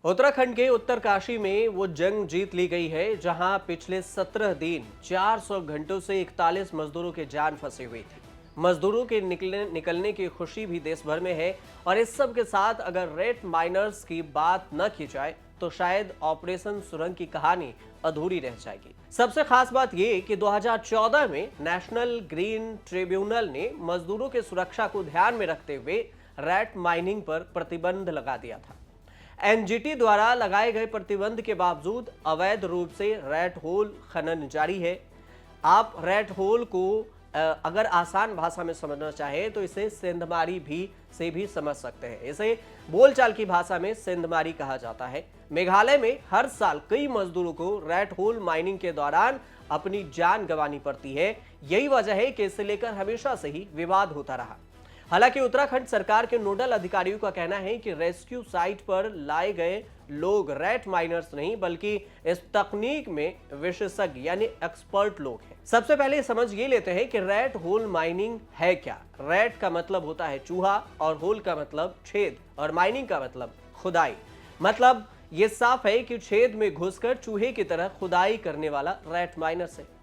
उत्तराखंड के उत्तरकाशी में वो जंग जीत ली गई है जहां पिछले 17 दिन 400 घंटों से 41 मजदूरों की जान फंसी हुई थी। मजदूरों के निकलने की खुशी भी देश भर में है। और इस सब के साथ अगर रेड माइनर्स की बात न की जाए तो शायद ऑपरेशन सुरंग की कहानी अधूरी रह जाएगी। सबसे खास बात यह कि 2014 में नेशनल ग्रीन ट्रिब्यूनल ने मजदूरों की सुरक्षा को ध्यान में रखते हुए रेड माइनिंग पर प्रतिबंध लगा दिया था। एनजीटी द्वारा लगाए गए प्रतिबंध के बावजूद अवैध रूप से रेड होल खनन जारी है। आप रेड होल को अगर आसान भाषा में समझना चाहे तो इसे सेंधमारी भी समझ सकते हैं। इसे बोलचाल की भाषा में सेंधमारी कहा जाता है। मेघालय में हर साल कई मजदूरों को रेड होल माइनिंग के दौरान अपनी जान गंवानी पड़ती है। यही वजह है कि इसे लेकर हमेशा से ही विवाद होता रहा। हालांकि उत्तराखंड सरकार के नोडल अधिकारियों का कहना है कि रेस्क्यू साइट पर लाए गए लोग रेड माइनर्स नहीं बल्कि इस तकनीक में विशेषज्ञ यानी एक्सपर्ट लोग हैं। सबसे पहले समझ ये लेते हैं कि रेड होल माइनिंग है क्या। रेड का मतलब होता है चूहा और होल का मतलब छेद और माइनिंग का मतलब खुदाई। मतलब ये साफ है कि छेद में घुसकर चूहे की तरह खुदाई करने वाला रेड माइनर्स है।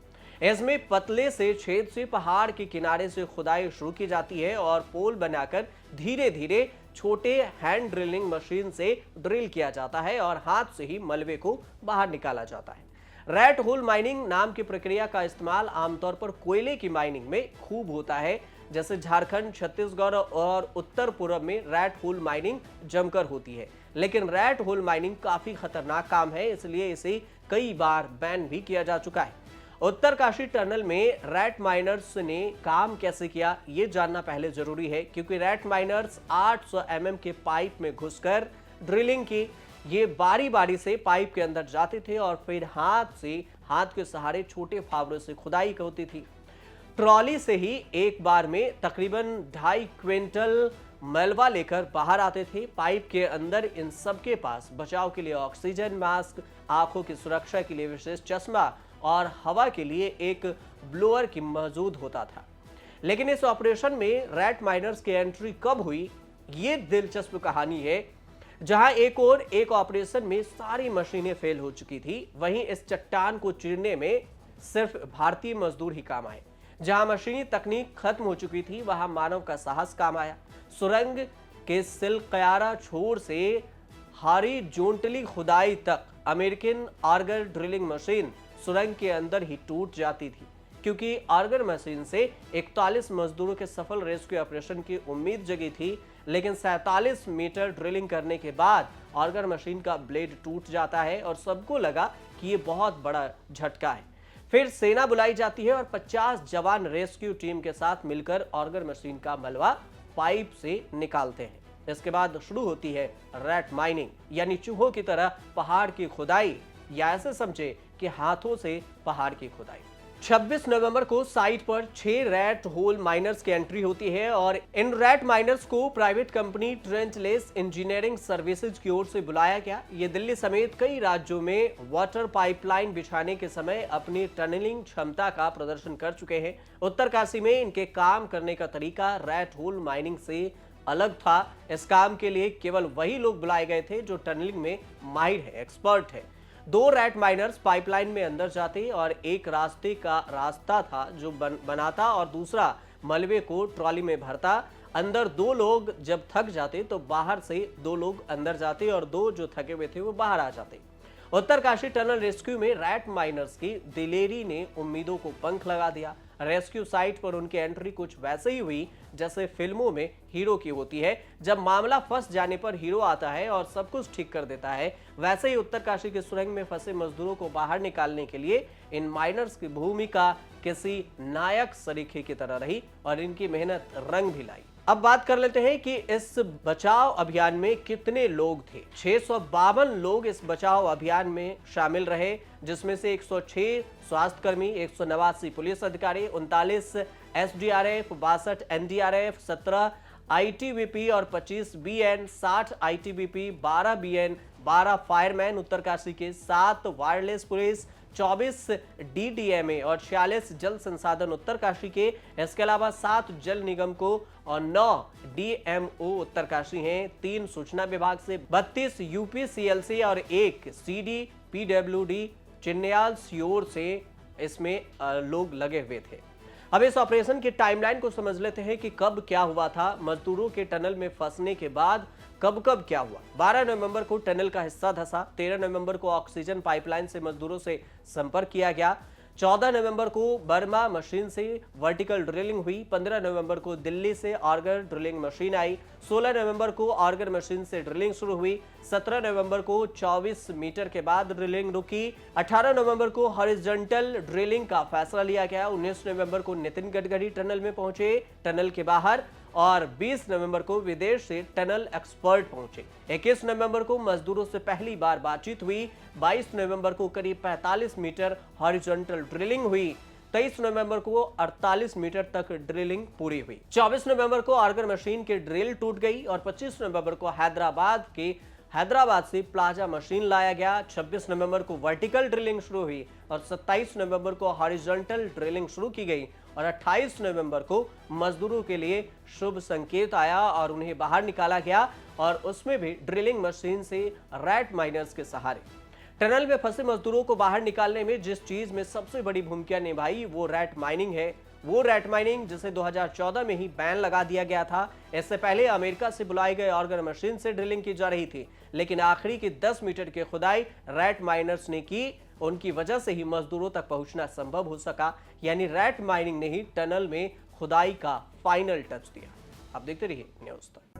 इसमें पतले से छेद से पहाड़ के किनारे से खुदाई शुरू की जाती है और पोल बनाकर धीरे धीरे छोटे हैंड ड्रिलिंग मशीन से ड्रिल किया जाता है और हाथ से ही मलबे को बाहर निकाला जाता है। रेड होल माइनिंग नाम की प्रक्रिया का इस्तेमाल आमतौर पर कोयले की माइनिंग में खूब होता है। जैसे झारखंड, छत्तीसगढ़ और उत्तर पूर्व में रेड होल माइनिंग जमकर होती है। लेकिन रेड होल माइनिंग काफी खतरनाक काम है, इसलिए इसे कई बार बैन भी किया जा चुका है। उत्तरकाशी टनल में रेड माइनर्स ने काम कैसे किया ये जानना पहले जरूरी है, क्योंकि रेड माइनर्स 800 mm के पाइप में घुसकर ड्रिलिंग की। ये बारी बारी से पाइप के अंदर जाते थे और फिर हाथ के सहारे छोटे फावड़े से खुदाई होती थी। ट्रॉली से ही एक बार में तकरीबन 2.5 क्विंटल मलबा लेकर बाहर आते थे। पाइप के अंदर इन सबके पास बचाव के लिए ऑक्सीजन मास्क, आंखों की सुरक्षा के लिए विशेष चश्मा और हवा के लिए एक ब्लोअर की मौजूद होता था। लेकिन इस ऑपरेशन में रेड माइनर्स की एंट्री कब हुई, ये दिलचस्प कहानी है। जहां एक ऑपरेशन में सारी मशीनें फेल हो चुकी थी, वहीं इस चट्टान को चीरने में सिर्फ भारतीय मजदूर ही काम आए। जहां मशीनी तकनीक खत्म हो चुकी थी, वहां मानव का साहस काम आया। सुरंग के सिलकयारा छोर से हॉरिजॉन्टली खुदाई तक अमेरिकन आर्गर ड्रिलिंग मशीन सुरंग के अंदर ही टूट जाती थी, क्योंकि आर्गर मशीन से 41 मजदूरों के सफल रेस्क्यू ऑपरेशन की उम्मीद जगी थी। लेकिन 47 मीटर ड्रिलिंग करने के बाद आर्गर मशीन का ब्लेड टूट जाता है और सबको लगा कि ये बहुत बड़ा झटका है। फिर सेना बुलाई जाती है और 50 जवान रेस्क्यू टीम के साथ मिलकर आर्गर मशीन का मलबा पाइप से निकालते हैं। इसके बाद शुरू होती है रेड माइनिंग, यानी चूहों की तरह पहाड़ की खुदाई, या ऐसे समझे कि हाथों से पहाड़ की खुदाई। 26 नवंबर को साइट पर 6 रेड होल माइनर्स की एंट्री होती है और इन रेड माइनर्स को प्राइवेट कंपनी ट्रेंचलेस इंजीनियरिंग सर्विसेज की ओर से बुलाया गया। ये दिल्ली समेत कई राज्यों में वाटर पाइपलाइन बिछाने के समय अपनी टनलिंग क्षमता का प्रदर्शन कर चुके हैं। उत्तरकाशी में इनके काम करने का तरीका रेड होल माइनिंग से अलग था। इस काम के लिए केवल वही लोग बुलाए गए थे जो टनलिंग में माहिर है, एक्सपर्ट है। 2 रेड माइनर्स पाइपलाइन में अंदर जाते और एक रास्ता था जो बनाता और दूसरा मलबे को ट्रॉली में भरता। अंदर 2 लोग जब थक जाते तो बाहर से 2 लोग अंदर जाते और 2 जो थके हुए थे वो बाहर आ जाते। उत्तरकाशी टनल रेस्क्यू में रेड माइनर्स की दिलेरी ने उम्मीदों को पंख लगा दिया। रेस्क्यू साइट पर उनकी एंट्री कुछ वैसे ही हुई जैसे फिल्मों में हीरो की होती है। जब मामला फंस जाने पर हीरो आता है और सब कुछ ठीक कर देता है, वैसे ही उत्तरकाशी के सुरंग में फंसे मजदूरों को बाहर निकालने के लिए इन माइनर्स की भूमिका किसी नायक सरीखे की तरह रही और इनकी मेहनत रंग भी लाई। अब बात कर लेते हैं कि इस बचाव अभियान में कितने लोग थे। 652 लोग इस बचाव अभियान में शामिल रहे, जिसमें से 106 स्वास्थ्यकर्मी, 189 पुलिस अधिकारी, 39 एसडीआरएफ, 62 एनडीआरएफ, 17 आईटीबीपी और 25 BN, 60 ITBP, 12 BN, 12 fireman, Uttarkashi के 7 वायरलेस पुलिस, 24 डीडीएमए और 46 जल संसाधन उत्तरकाशी के। इसके अलावा 7 जल निगम को और 9 डीएमओ उत्तरकाशी हैं। 3 सूचना विभाग से, 32 यूपीसीएलसी और 1 सीडी पीडब्ल्यूडी चिन्याल सीओर से इसमें लोग लगे हुए थे। अब इस ऑपरेशन की टाइमलाइन को समझ लेते हैं कि कब क्या हुआ था। मजदूरों के टनल में फंसने के बाद कब कब क्या हुआ। 12 नवंबर को टनल का हिस्सा धंसा। 13 नवंबर को ऑक्सीजन पाइपलाइन से मजदूरों से संपर्क किया गया। 14 नवंबर को बर्मा मशीन से वर्टिकल ड्रिलिंग हुई। 15 नवंबर को दिल्ली से ऑर्गर ड्रिलिंग मशीन आई। 16 नवंबर को ऑर्गर मशीन से ड्रिलिंग शुरू हुई। 17 नवंबर को 24 मीटर के बाद ड्रिलिंग रुकी। 18 नवंबर को हॉरिजॉन्टल ड्रिलिंग का फैसला लिया गया। 19 नवंबर को नितिन गडकरी टनल में पहुंचे, टनल के बाहर, और 20 नवंबर को विदेश से टनल एक्सपर्ट पहुंचे। 21 नवंबर को मजदूरों से पहली बार बातचीत हुई। 22 नवंबर को करीब 45 मीटर हॉरिजॉन्टल ड्रिलिंग हुई। 23 नवंबर को 48 मीटर तक ड्रिलिंग पूरी हुई। 24 नवंबर को ऑर्गर मशीन की ड्रिल टूट गई और 25 नवंबर को हैदराबाद से प्लाजा मशीन लाया गया। 26 नवंबर को वर्टिकल ड्रिलिंग शुरू हुई और 27 नवंबर को हॉरिजॉन्टल ड्रिलिंग शुरू की गई और 28 नवंबर को मजदूरों के लिए शुभ संकेत आया और उन्हें बाहर निकाला गया, और उसमें भी ड्रिलिंग मशीन से रैट माइनर्स के सहारे। टनल में फंसे मजदूरों को बाहर निकालने में जिस चीज में सबसे बड़ी भूमिका निभाई वो रैट माइनिंग है। वो रैट माइनिंग जिसे 2014 में ही बैन लगा दिया गया था। इससे पहले अमेरिका से बुलाई गई ऑर्गर मशीन से ड्रिलिंग की जा रही थी, लेकिन आखिरी की 10 मीटर की खुदाई रैट माइनर्स ने की। उनकी वजह से ही मजदूरों तक पहुंचना संभव हो सका। यानी रैट माइनिंग ने ही टनल में खुदाई का फाइनल टच दिया। आप देखते रहिए न्यूज़ तक।